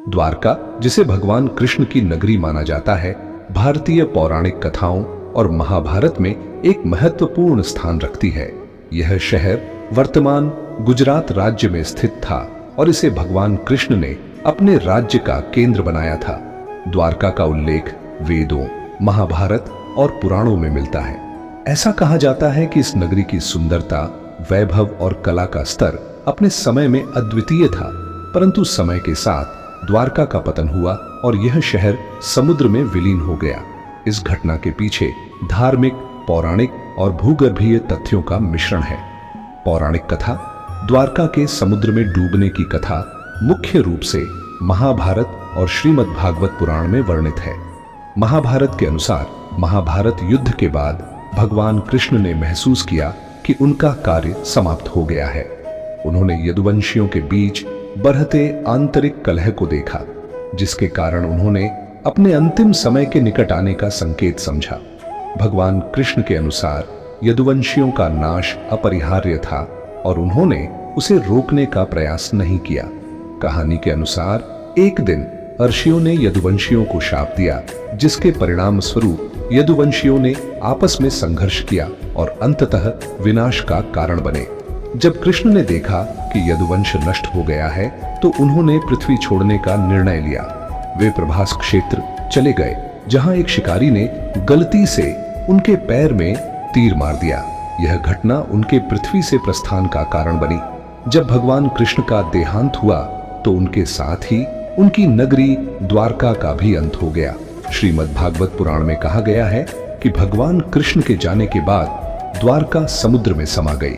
द्वारका, जिसे भगवान कृष्ण की नगरी माना जाता है, भारतीय पौराणिक कथाओं और महाभारत में एक महत्वपूर्ण स्थान रखती है। यह शहर वर्तमान गुजरात राज्य में स्थित था और इसे भगवान कृष्ण ने अपने राज्य का केंद्र बनाया था। द्वारका का उल्लेख वेदों, महाभारत और पुराणों में मिलता है। ऐसा कहा जाता है कि इस नगरी की सुंदरता, वैभव और कला का स्तर अपने समय में अद्वितीय था, परंतु समय के साथ द्वारका का पतन हुआ और यह शहर समुद्र में विलीन हो गया। इस घटना के पीछे धार्मिक, पौराणिक और भूगर्भीय तथ्यों का मिश्रण है। पौराणिक कथा: द्वारका के समुद्र में डूबने की कथा मुख्य रूप से महाभारत और श्रीमद् भागवत पुराण में वर्णित है। महाभारत के अनुसार महाभारत युद्ध के बाद भगवान कृष्ण ने महसूस किया कि उनका कार्य समाप्त हो गया है। उन्होंने यदुवंशियों के बीच बढ़ते आंतरिक कलह को देखा, जिसके कारण उन्होंने अपने अंतिम समय के निकट आने का संकेत समझा। भगवान कृष्ण के अनुसार यदुवंशियों का नाश अपरिहार्य था और उन्होंने उसे रोकने का प्रयास नहीं किया। कहानी के अनुसार एक दिन ऋषियों ने यदुवंशियों को शाप दिया, जिसके परिणाम स्वरूप यदुवंशियों ने आपस में संघर्ष किया और अंततः विनाश का कारण बने। जब कृष्ण ने देखा कि यदुवंश नष्ट हो गया है, तो उन्होंने पृथ्वी छोड़ने का निर्णय लिया। वे प्रभास क्षेत्र चले गए, जहां एक शिकारी ने गलती से उनके पैर में तीर मार दिया। यह घटना उनके पृथ्वी से प्रस्थान का कारण बनी। जब भगवान कृष्ण का देहांत हुआ, तो उनके साथ ही उनकी नगरी द्वारका का भी अंत हो गया। श्रीमद् भागवत पुराण में कहा गया है कि भगवान कृष्ण के जाने के बाद द्वारका समुद्र में समा गई।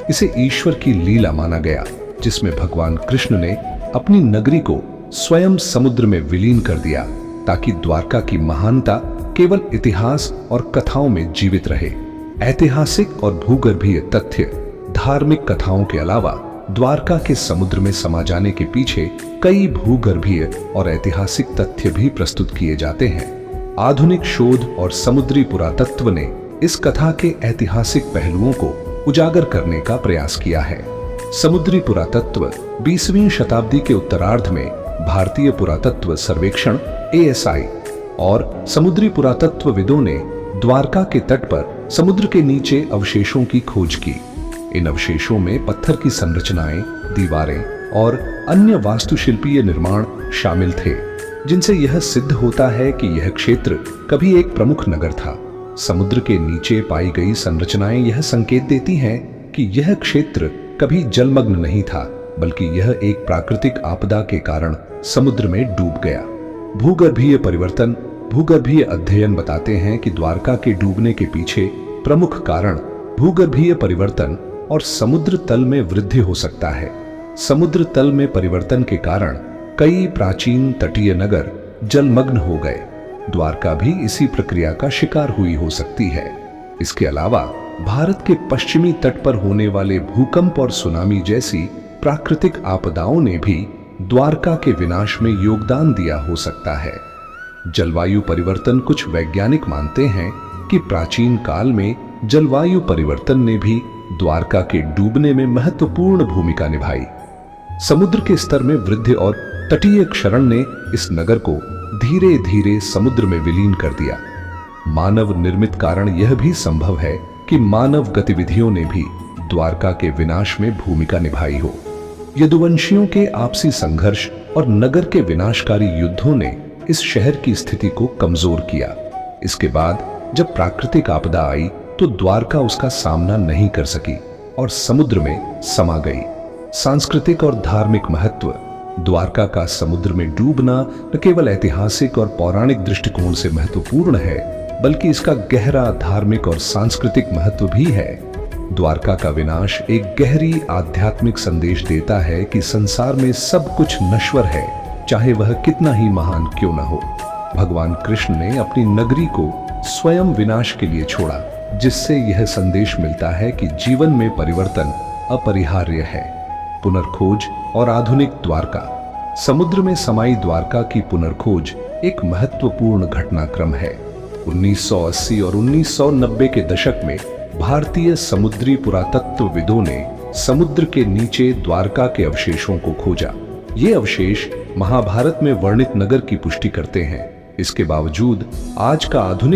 इसे ईश्वर की लीला माना गया, जिसमें भगवान कृष्ण ने अपनी नगरी को स्वयं समुद्र में विलीन कर दिया, ताकि द्वारका की महानता केवल इतिहास और कथाओं में जीवित रहे। ऐतिहासिक और भूगर्भीय तथ्य: धार्मिक कथाओं के अलावा द्वारका के समुद्र में समा जाने के पीछे कई भूगर्भीय और ऐतिहासिक तथ्य भी प्रस्तुत किए जाते हैं। आधुनिक शोध और समुद्री पुरातत्व ने इस कथा के ऐतिहासिक पहलुओं को उजागर करने का प्रयास किया है। समुद्री पुरातत्व 20वीं शताब्दी के उत्तरार्ध में भारतीय पुरातत्व सर्वेक्षण ASI और समुद्री पुरातत्वविदों ने द्वारका के तट पर समुद्र के नीचे अवशेषों की खोज की। इन अवशेषों में पत्थर की संरचनाएं, दीवारें और अन्य वास्तुशिल्पीय निर्माण शामिल थे, जिनसे यह सिद्ध होता है कि यह क्षेत्र कभी एक प्रमुख नगर था। समुद्र के नीचे पाई गई संरचनाएं यह संकेत देती हैं कि यह क्षेत्र कभी जलमग्न नहीं था, बल्कि यह एक प्राकृतिक आपदा के कारण समुद्र में डूब गया। भूगर्भीय परिवर्तन: भूगर्भीय अध्ययन बताते हैं कि द्वारका के डूबने के पीछे प्रमुख कारण भूगर्भीय परिवर्तन और समुद्र तल में वृद्धि हो सकता है। समुद्र तल में परिवर्तन के कारण कई प्राचीन तटीय नगर जलमग्न हो गए। द्वारका भी इसी प्रक्रिया का शिकार हुई हो सकती है। इसके अलावा भारत के पश्चिमी तट पर होने वाले भूकंप और सुनामी जैसी प्राकृतिक आपदाओं ने भी द्वारका के विनाश में योगदान दिया हो सकता है। जलवायु परिवर्तन: कुछ वैज्ञानिक मानते हैं कि प्राचीन काल में जलवायु परिवर्तन ने भी द्वारका के डूबने में महत्वपूर्ण भूमिका निभाई। समुद्र के स्तर में वृद्धि और तटीय क्षरण ने इस नगर को धीरे धीरे समुद्र में विलीन कर दिया। मानव निर्मित कारण: यह भी संभव है कि मानव गतिविधियों ने भी द्वारका के विनाश में भूमिका निभाई हो। यदुवंशियों के आपसी संघर्ष और नगर के विनाशकारी युद्धों ने इस शहर की स्थिति को कमजोर किया। इसके बाद जब प्राकृतिक आपदा आई, तो द्वारका उसका सामना नहीं कर सकी और समुद्र में समा गई। सांस्कृतिक और धार्मिक महत्व: द्वारका का समुद्र में डूबना न केवल ऐतिहासिक और पौराणिक दृष्टिकोण से महत्वपूर्ण है, बल्कि इसका गहरा धार्मिक और सांस्कृतिक महत्व भी है। द्वारका का विनाश एक गहरी आध्यात्मिक संदेश देता है कि संसार में सब कुछ नश्वर है, चाहे वह कितना ही महान क्यों न हो। भगवान कृष्ण ने अपनी नगरी को स्वयं विनाश के लिए छोड़ा, जिससे यह संदेश मिलता है कि जीवन में परिवर्तन अपरिहार्य है। पुनर्खोज और आधुनिक द्वारका: समुद्र में समाई द्वारका की पुनर्खोज एक महत्वपूर्ण घटनाक्रम है। 1980 और 1990 के दशक में भारतीय समुद्री पुरातत्वविदों ने समुद्र के नीचे द्वारका के अवशेषों को खोजा। ये अवशेष महाभारत में वर्णित नगर की पुष्टि करते हैं। इसके बावजूद आज का आधुनिक